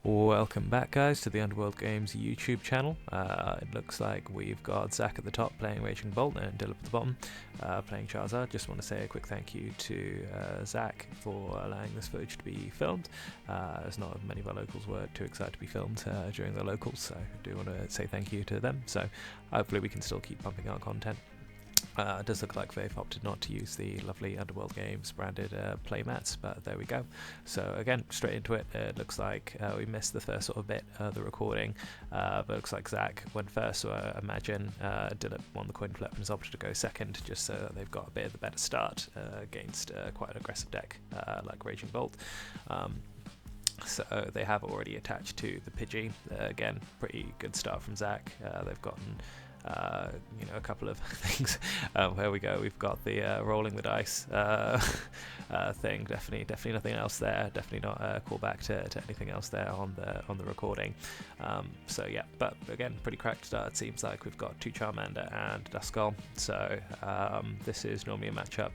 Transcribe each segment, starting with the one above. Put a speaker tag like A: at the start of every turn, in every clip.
A: Welcome back, guys, to the Underworld Games YouTube channel. It looks like we've got Zach at the top playing Raging Bolt and Dylan at the bottom playing Charizard. Just want to say a quick thank you to Zach for allowing this footage to be filmed, as not many of our locals were too excited to be filmed during the locals, so I do want to say thank you to them. So hopefully we can still keep pumping out content. It does look like they've opted not to use the lovely Underworld Games branded playmats, but there we go. So again, straight into it. It looks like we missed the first sort of bit of the recording, but it looks like Zach went first, so I imagine Dylan won the coin flip and has opted to go second, just so that they've got a bit of a better start against quite an aggressive deck like Raging Bolt. So they have already attached to the Pidgey. Again, pretty good start from Zach. They've gotten a couple of things. Here we go. We've got the rolling the dice thing. Definitely nothing else there. Definitely not a callback to anything else there on the recording. So yeah, but again, pretty cracked start. It seems like we've got two Charmander and Duskull. So this is normally a matchup.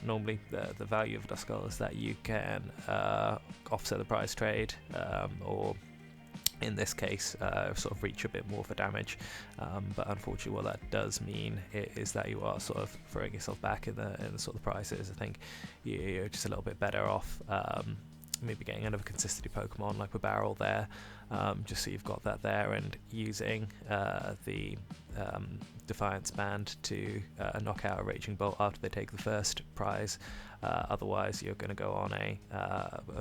A: Normally the value of Duskull is that you can offset the prize trade, or in this case sort of reach a bit more for damage, but unfortunately what that does mean is that you are sort of throwing yourself back in the sort of prices. I think you're just a little bit better off maybe getting another consistency Pokemon like with Barrel there, just so you've got that there, and using the Defiance Band to knock out a Raging Bolt after they take the first prize. Otherwise, you're going to go on a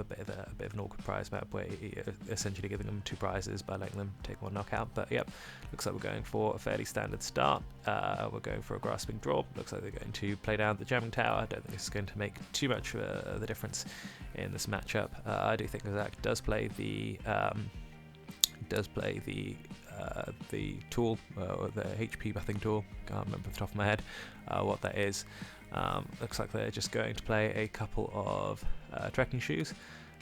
A: bit of an awkward prize map where you're essentially giving them two prizes by letting them take one knockout. But yep, looks like we're going for a fairly standard start. We're going for a Grasping Draw. Looks like they're going to play down the Jamming Tower. I don't think this is going to make too much of the difference in this matchup. I do think Zach does play the tool, or the HP buffing tool. Can't remember off the top of my head what that is. Looks like they're just going to play a couple of trekking shoes.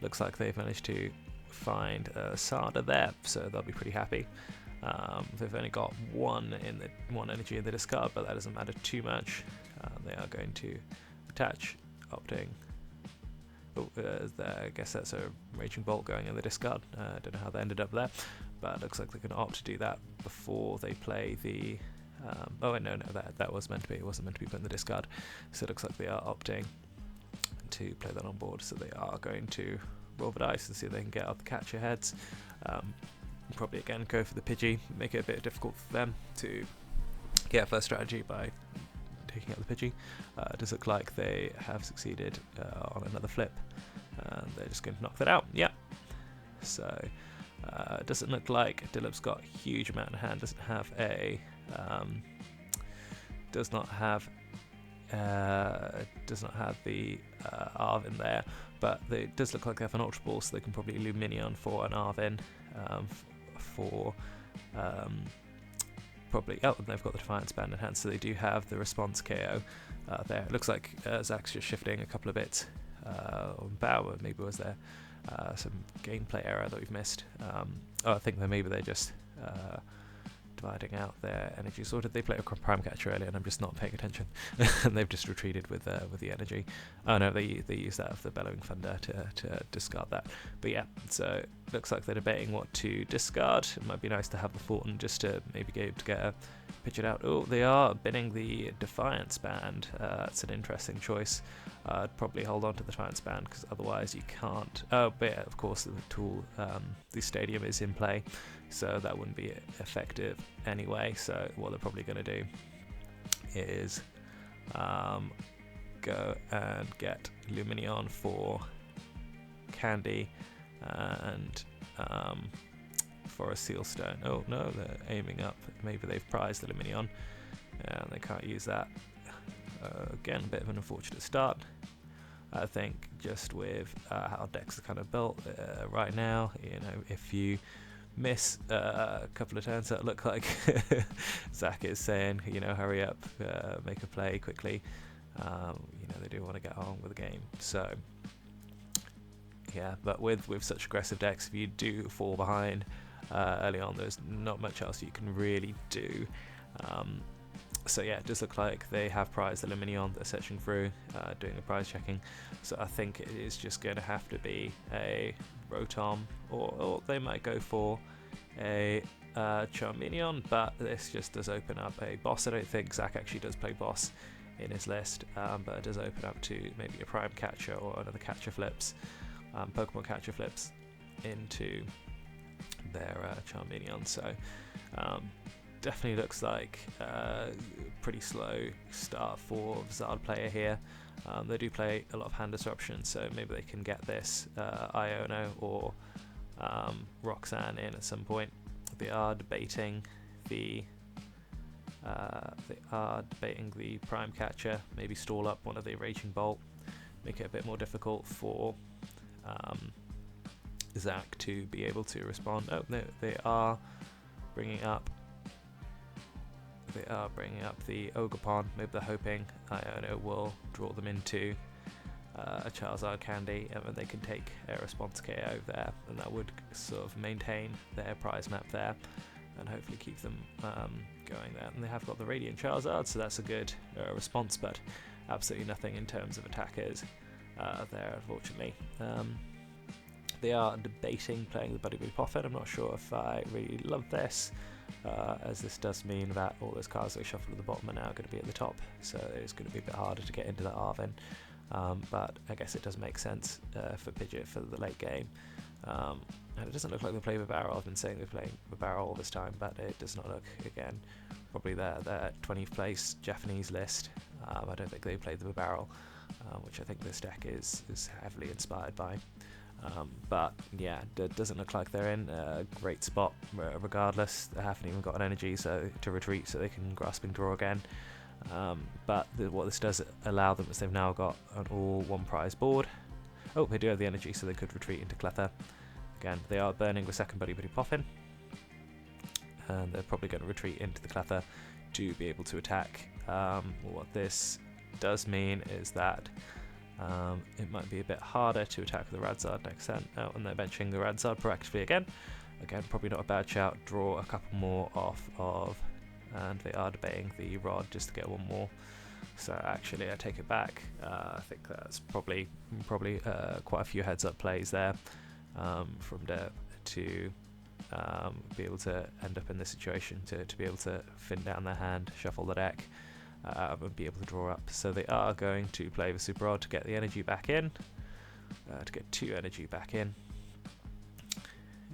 A: Looks like they've managed to find Sada there, so they'll be pretty happy. They've only got one energy in the discard, but that doesn't matter too much. They are going to attach, opting. I guess that's a Raging Bolt going in the discard. I don't know how they ended up there, but it looks like they're going to opt to do that before they play the. Oh no, that was meant to be. It wasn't meant to be put in the discard. So it looks like they are opting to play that on board. So they are going to roll the dice and see if they can get out the catcher heads. Probably again go for the Pidgey, make it a bit difficult for them to get a first strategy by taking out the Pidgey. Does look like they have succeeded on another flip, and they're just going to knock that out. Yeah. So it doesn't look like Dilip's got a huge amount in hand. Doesn't have a does not have the Arvin there, but it does look like they have an Ultra Ball, so they can probably Luminion for an Arvin for probably. Oh, they've got the Defiance Band in hand, so they do have the response KO there. It looks like Zach's just shifting a couple of bits on Bow, maybe was there some gameplay error that we've missed. I think that maybe they're just dividing out their energy. So did they play a Prime Catcher earlier and I'm just not paying attention and they've just retreated with the energy. Oh no, they use that of the Bellowing Thunder to discard that. But yeah, so looks like they're debating what to discard. It might be nice to have the Fulton just to maybe get a pitch it out. Oh, they are binning the Defiance Band. That's an interesting choice. I'd probably hold on to the Defiance Band because otherwise you can't. Oh, but yeah, of course the tool, the Stadium is in play, so that wouldn't be effective anyway. So what they're probably going to do is go and get Luminion for Candy and for a Seal Stone. Oh no, they're aiming up. Maybe they've prized the Luminion and they can't use that. Again, a bit of an unfortunate start. I think just with how decks are kind of built right now, if you miss a couple of turns that look like Zach is saying, hurry up, make a play quickly. They do want to get on with the game. So yeah, but with such aggressive decks, if you do fall behind early on, there's not much else you can really do. So yeah, it does look like they have prized the Luminion. They're searching through, doing the prize checking. So I think it is just going to have to be a Rotom, or they might go for a Charmeleon, but this just does open up a boss. I don't think Zach actually does play boss in his list, but it does open up to maybe a Prime Catcher or another Catcher Flips, Pokemon Catcher Flips into their Charmeleon. So definitely looks like a pretty slow start for Zard player here. They do play a lot of hand disruption, so maybe they can get this Iono or Roxanne in at some point. They are debating the Prime Catcher, maybe stall up one of the Raging Bolt, make it a bit more difficult for Zach to be able to respond. Oh no, they are bringing up the Ogerpon. Maybe they're hoping Iono will draw them into a Charizard candy, and then they can take a response KO there, and that would sort of maintain their prize map there and hopefully keep them going there. And they have got the Radiant Charizard, so that's a good response, but absolutely nothing in terms of attackers there, unfortunately. They are debating playing the Buddy Buddy Poffin. I'm not sure if I really love this, as this does mean that all those cards they shuffle at the bottom are now going to be at the top, so it's going to be a bit harder to get into that Arvin. But I guess it does make sense for Pidgeot for the late game. And it doesn't look like they play Barrel. I've been saying they're playing Barrel all this time, but it does not look, again, probably their 20th place Japanese list. I don't think they played the Barrel, which I think this deck is heavily inspired by. But yeah, it doesn't look like they're in a great spot regardless. They haven't even got an energy to retreat so they can Grasping Draw again. But what this does allow them is they've now got an all one prize board. Oh, they do have the energy, so they could retreat into Clether. Again, they are burning the second Buddy Buddy Poffin, and they're probably going to retreat into the Clether to be able to attack. What this does mean is that it might be a bit harder to attack with the Radzard next turn. Oh, and they're benching the Radzard proactively again. Again, probably not a bad shout. Draw a couple more off of, and they are debating the Rod just to get one more. So actually, I take it back. I think that's probably quite a few heads-up plays there from Derp to be able to end up in this situation, to be able to thin down their hand, shuffle the deck, and be able to draw up. So they are going to play the Super Rod to get the energy back in, to get 2 energy back in.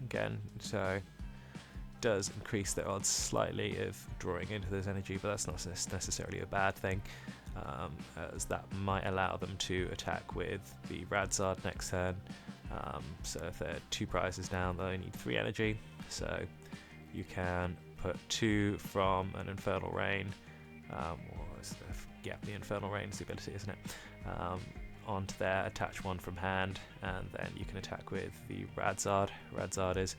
A: Again, so does increase their odds slightly of drawing into this energy, but that's not necessarily a bad thing, as that might allow them to attack with the Radzard next turn. So if they're 2 prizes down, they only need 3 energy, so you can put 2 from an Infernal Rain, the Infernal Rain is the ability, isn't it, onto there, attach 1 from hand, and then you can attack with the Radzard. Radzard is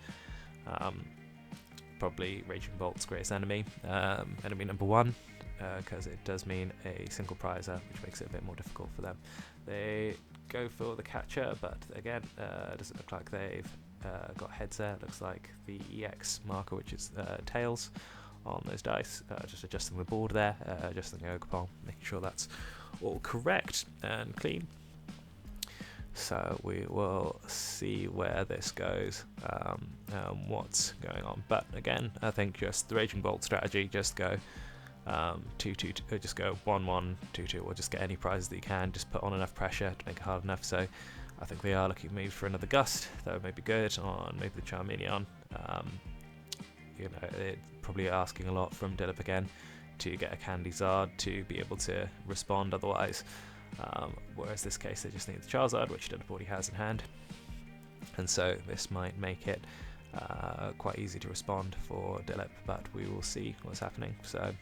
A: probably Raging Bolt's greatest enemy number 1, because it does mean a single prizer, which makes it a bit more difficult for them. They go for the catcher, but again, it doesn't look like they've got heads there. It looks like the EX marker, which is tails on those dice, just adjusting the board there, adjusting the Ogerpon, making sure that's all correct and clean. So we will see where this goes, what's going on. But again, I think just the Raging Bolt strategy, just go 2-2, just go 1-1, 2-2, or just get any prizes that you can, just put on enough pressure to make it hard enough. So I think they are looking maybe for another Gust. That would maybe good on maybe the Charmeleon. They're probably asking a lot from Dillip again to get a Candy Zard to be able to respond otherwise. Whereas this case they just need the Charizard, which Dillip already has in hand, and so this might make it quite easy to respond for Dillip, but we will see what's happening. So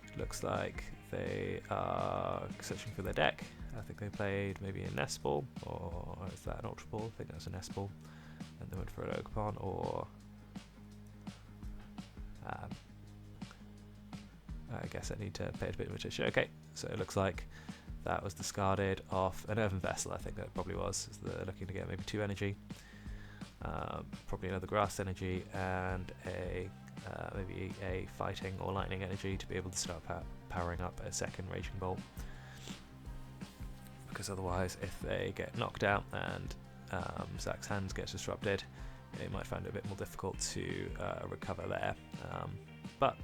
A: it looks like they are searching for their deck. I think they played maybe a Nest Ball, or is that an Ultra Ball? I think that was a Nest Ball, and they went for an Ogerpon, or I guess I need to pay a bit of attention. Okay, so it looks like that was discarded off an Earthen Vessel. I think that probably was. They're looking to get maybe 2 energy, probably another Grass energy, and maybe a Fighting or Lightning energy to be able to start powering up a second Raging Bolt. Because otherwise, if they get knocked out and Zach's hands get disrupted, it might find it a bit more difficult to recover there. But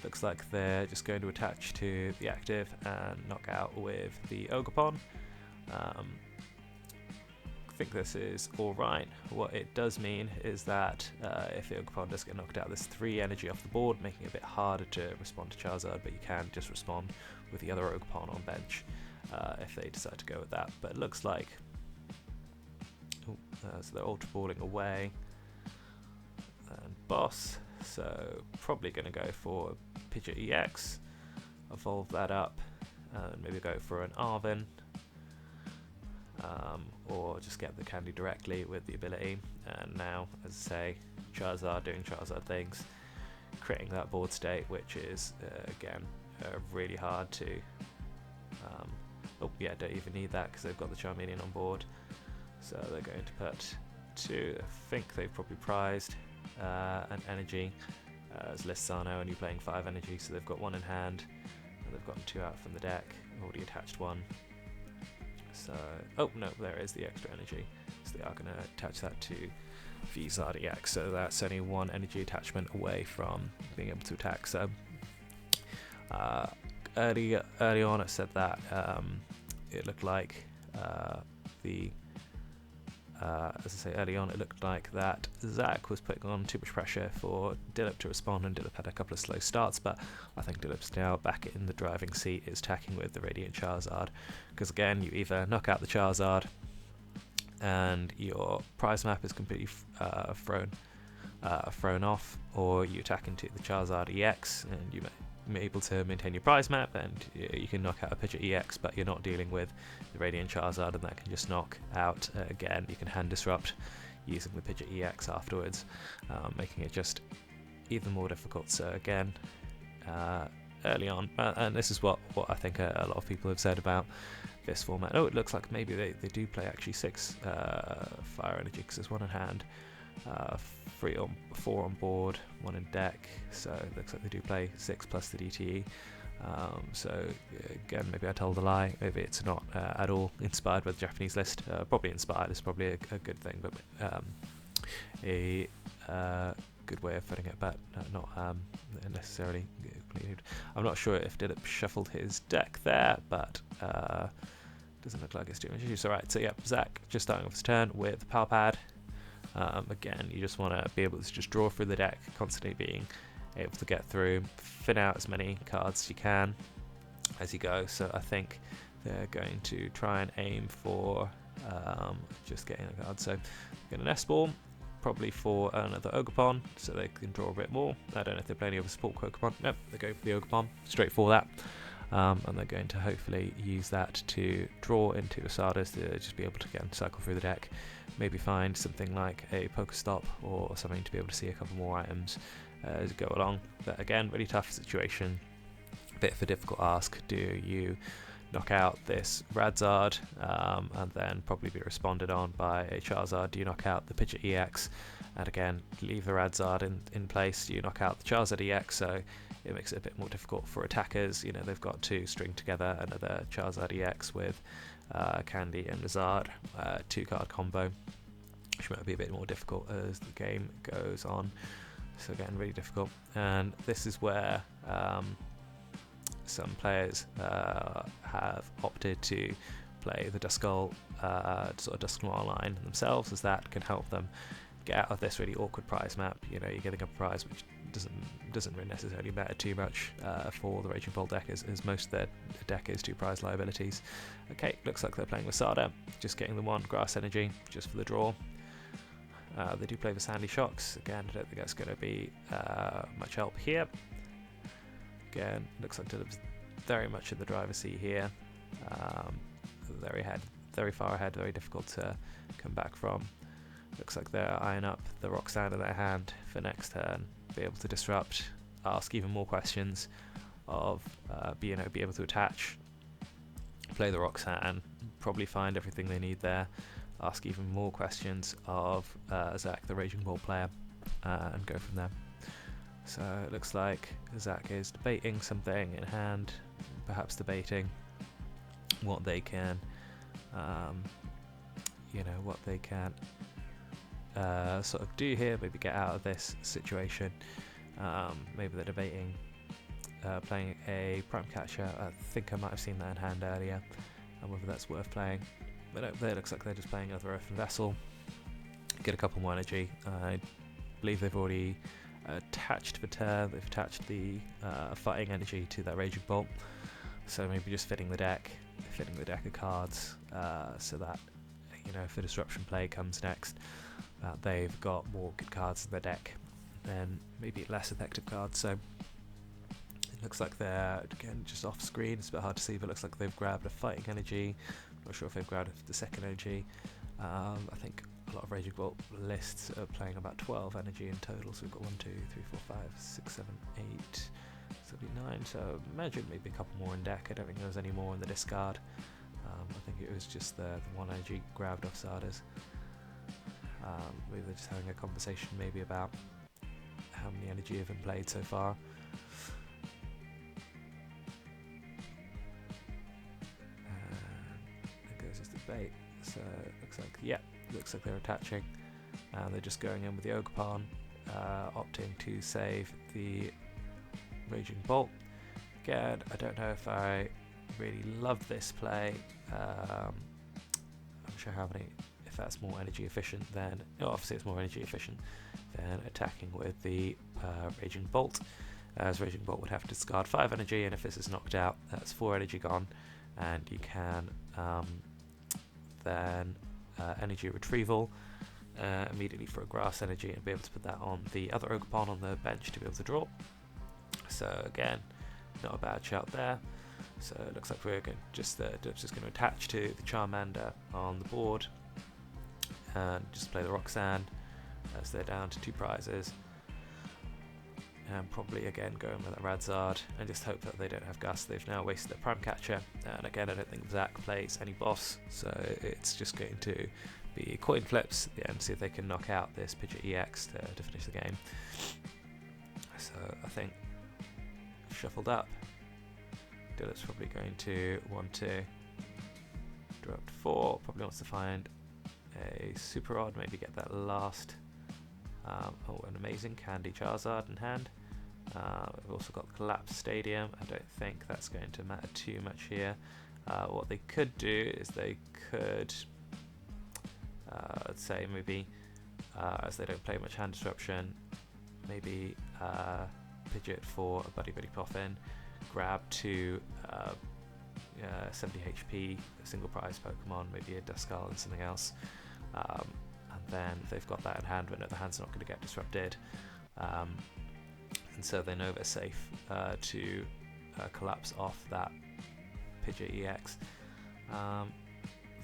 A: looks like they're just going to attach to the active and knock out with the Ogerpon. I think this is alright. What it does mean is that if the Ogerpon does get knocked out, there's 3 energy off the board, making it a bit harder to respond to Charizard, but you can just respond with the other Ogerpon on bench if they decide to go with that. But it looks like so they're Ultra Balling away and Boss, so probably going to go for Pidgeot EX, evolve that up, and maybe go for an Arvin, or just get the candy directly with the ability. And now, as I say, Charizard doing Charizard things, creating that board state, which is again really hard to. Oh yeah, don't even need that because they've got the Charmeleon on board. So they're going to put 2. I think they've probably prized an energy. As Lissano, only playing 5 energy, so they've got 1 in hand, and they've gotten 2 out from the deck. Already attached 1. So, oh no, there is the extra energy. So they are going to attach that to Charizard EX. So that's only 1 energy attachment away from being able to attack. So early on, I said that it looked like as I say, early on, it looked like that Zach was putting on too much pressure for Dilip to respond, and Dilip had a couple of slow starts, but I think Dilip's now back in the driving seat, is attacking with the Radiant Charizard, because again, you either knock out the Charizard and your prize map is completely thrown off, or you attack into the Charizard EX and you may be able to maintain your prize map, and you can knock out a Pidgeot EX, but you're not dealing with the Radiant Charizard, and that can just knock out again. You can hand disrupt using the Pidgeot EX afterwards, making it just even more difficult. So again, early on, and this is what I think a lot of people have said about this format. Oh, it looks like maybe they do play actually 6 fire energy, because there's 1 in hand, 4 on board, 1 in deck, so it looks like they do play 6 plus the DTE. So again, maybe I told a lie, maybe it's not at all inspired by the Japanese list. Probably inspired is probably a good thing, but a good way of putting it, but not necessarily completed. I'm not sure if Dilip shuffled his deck there, but doesn't look like it's doing much use. Alright, so yeah, Zach just starting off his turn with the Power Pad. Again, you just want to be able to just draw through the deck, constantly being able to get through, thin out as many cards as you can as you go. So I think they're going to try and aim for just getting a card. So get an S-Ball, probably for another Ogerpon, so they can draw a bit more. I don't know if they play any other support Pokemon. Nope, they go for the Ogerpon, straight for that. And they're going to hopefully use that to draw into Usadas to just be able to again cycle through the deck, maybe find something like a Pokestop or something to be able to see a couple more items as you go along. But again, really tough situation, bit of a difficult ask. Do you knock out this Radzard and then probably be responded on by a Charizard? Do you knock out the Pidgeot EX and again leave the Radzard in place? Do you knock out the Charizard EX? So it makes it a bit more difficult for attackers. You know, they've got to string together another Charizard EX with Candy and Lizard, 2-card combo, which might be a bit more difficult as the game goes on. So again, really difficult. And this is where some players have opted to play the Duskull sort of Dusknoir line themselves, as that can help them get out of this really awkward prize map. You know, you're getting a prize which doesn't really necessarily matter too much for the Raging Bolt deck, as most of their deck is 2 prize liabilities. Okay, looks like they're playing with Sada, just getting the 1 grass energy just for the draw. They do play the Sandy Shocks. Again, I don't think that's going to be much help here. Again, looks like Dilip's very much in the driver's seat here. Very far ahead, very difficult to come back from. Looks like they're eyeing up the Rock Sand in their hand for next turn. Be able to disrupt, ask even more questions of, be able to attach, play the Rock Sand, probably find everything they need there. Ask even more questions of Zach, the Raging Ball player, and go from there. So it looks like Zach is debating something in hand, perhaps debating what they can what they can sort of do here, maybe get out of this situation. Maybe they're debating playing a Prime Catcher. I think I might have seen that in hand earlier, and whether that's worth playing. But it looks like they're just playing another Earthen Vessel. Get a couple more energy. I believe they've already attached the turn. They've attached the fighting energy to that Raging Bolt. So maybe just fitting the deck of cards, so that if the disruption play comes next, they've got more good cards in their deck than maybe less effective cards. So it looks like they're again just off screen. It's a bit hard to see, but it looks like they've grabbed a fighting energy. Not sure if they've grabbed the second energy. I think a lot of Raging Bolt lists are playing about 12 energy in total. So we've got 1, 2, 3, 4, 5, 6, 7, 8. So it'll be 9, so imagine maybe a couple more in deck. I don't think there was any more in the discard. I think it was just the one energy grabbed off Sardas. Maybe they're just having a conversation maybe about how many energy have been played so far. There goes this debate. So it looks like they're attaching. They're just going in with the Ogerpon, opting to save the Raging Bolt. Again, I don't know if I really love this play. I'm sure if that's more energy efficient than, obviously it's more energy efficient than attacking with the Raging Bolt, as Raging Bolt would have to discard 5 energy, and if this is knocked out, that's 4 energy gone, and you can then energy retrieval immediately for a grass energy and be able to put that on the other Ogerpon on the bench to be able to draw. So again, not a bad shout there. So it looks like we're going just going to attach to the Charmander on the board and just play the Roxanne as they're down to 2 prizes, and probably again going with that Radzard and just hope that they don't have Gus. They've now wasted their Prime Catcher, and again I don't think Zach plays any boss, so it's just going to be coin flips at the end, see if they can knock out this Pidgeot EX to finish the game. So I think shuffled up, Dilip's probably going to want to draw up to 4, probably wants to find a Super Odd, maybe get that last, an amazing Candy Charizard in hand. We've also got the Collapse Stadium. I don't think that's going to matter too much here. What they could do is they could, I'd say maybe, as they don't play much hand disruption, maybe Pidgeot for a Buddy Poffin, grab 2 70 HP single prize Pokemon, maybe a Duskull and something else, and then they've got that in hand, but no, the hand's not going to get disrupted, and so they know they're safe to collapse off that Pidgeot EX.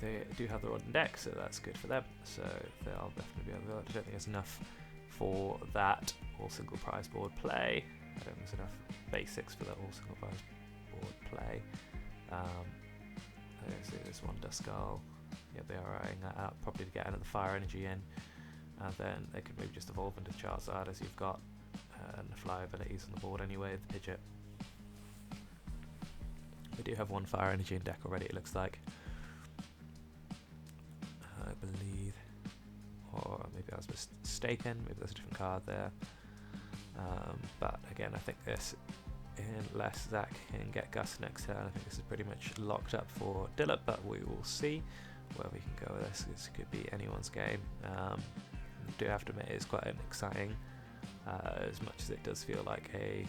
A: They do have the Rodent deck, so that's good for them, so they'll definitely be able to. I don't think there's enough for that all single prize board play. I don't think there's enough basics for that all single prize board play. There's one Duskull. Yeah, they are eyeing that out, probably to get another fire energy in, and then they could maybe just evolve into Charizard, as you've got the fly abilities on the board anyway with the Pidgeot. They do have 1 fire energy in deck already, it looks like, I believe, or maybe I was mistaken, maybe there's a different card there, but again I think this, unless Zach can get Gus next turn, I think this is pretty much locked up for Dilip, but we will see where we can go with this. This could be anyone's game. I do have to admit it is quite an exciting, as much as it does feel like a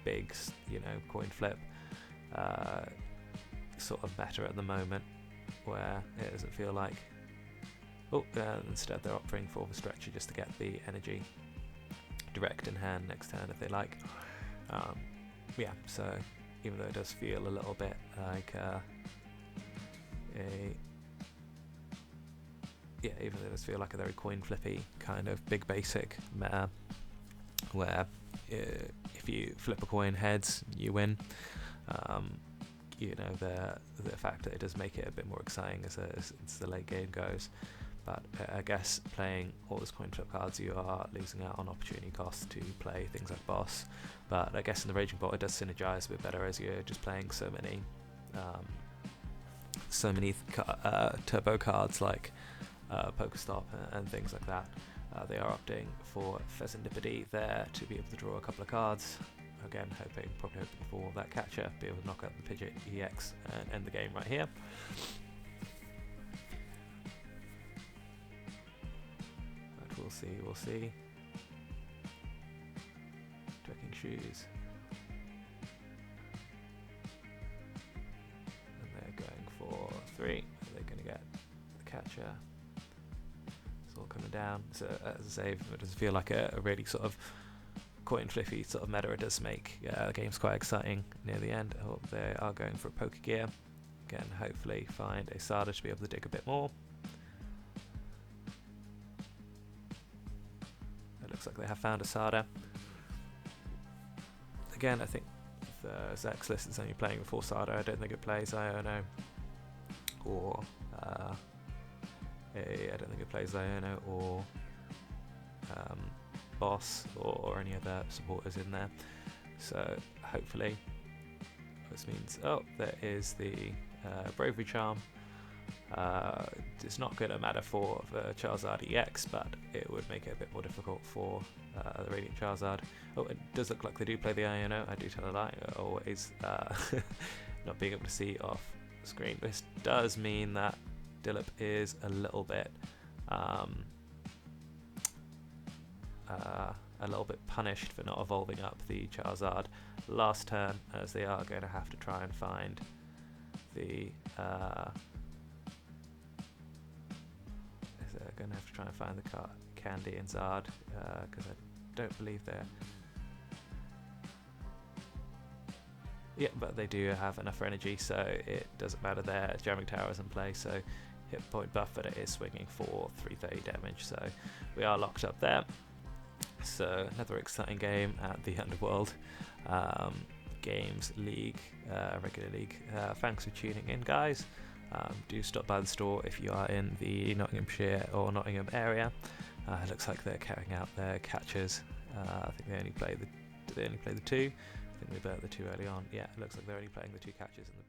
A: big, coin flip sort of meta at the moment, where it doesn't feel like, instead they're opting for the stretcher just to get the energy direct in hand next turn if they like. So even though it does feel a little bit like even though it does feel like a very coin flippy kind of big basic meta, where if you flip a coin heads, you win. The fact that it does make it a bit more exciting as the late game goes. But I guess playing all those coin flip cards, you are losing out on opportunity costs to play things like boss. But I guess in the Raging Bolt it does synergize a bit better, as you're just playing so many turbo cards like Pokestop and things like that. They are opting for Pheasantipede there to be able to draw a couple of cards. Again, probably hoping for that catcher, be able to knock out the Pidgeot EX and end the game right here. But we'll see. Trekking shoes. And they're going for 3. They're going to get the catcher. It's all coming down. So as I say, it doesn't feel like a really sort of coin flippy sort of meta. It does make the game's quite exciting near the end. I hope they are going for a Poke Gear. Again, hopefully find a Sada to be able to dig a bit more. It looks like they have found a Sada. Again, I think Zach's list is only playing with 4 Sada. I don't think it plays Iono or I don't think it plays Iono or Boss or any other supporters in there. So hopefully this means, oh, there is the Bravery Charm. It's not going to matter for the Charizard EX, but it would make it a bit more difficult for the Radiant Charizard. Oh, it does look like they do play the Iono. I do tell a lie. Always not being able to see off screen. This does mean that Dilip is a little bit punished for not evolving up the Charizard last turn, as they are going to have to try and find the Candy and Zard, because I don't believe they're. Yeah, but they do have enough energy, so it doesn't matter. Their Jamming Tower is in play, so hit point buff, but it is swinging for 330 damage, so we are locked up there. So another exciting game at the Underworld Games League, regular league. Thanks for tuning in, guys. Do stop by the store if you are in the Nottinghamshire or Nottingham area. It looks like they're carrying out their catches. I think they only play the 2. I think they burnt the 2 early on. Yeah, it looks like they're only playing the 2 catches in the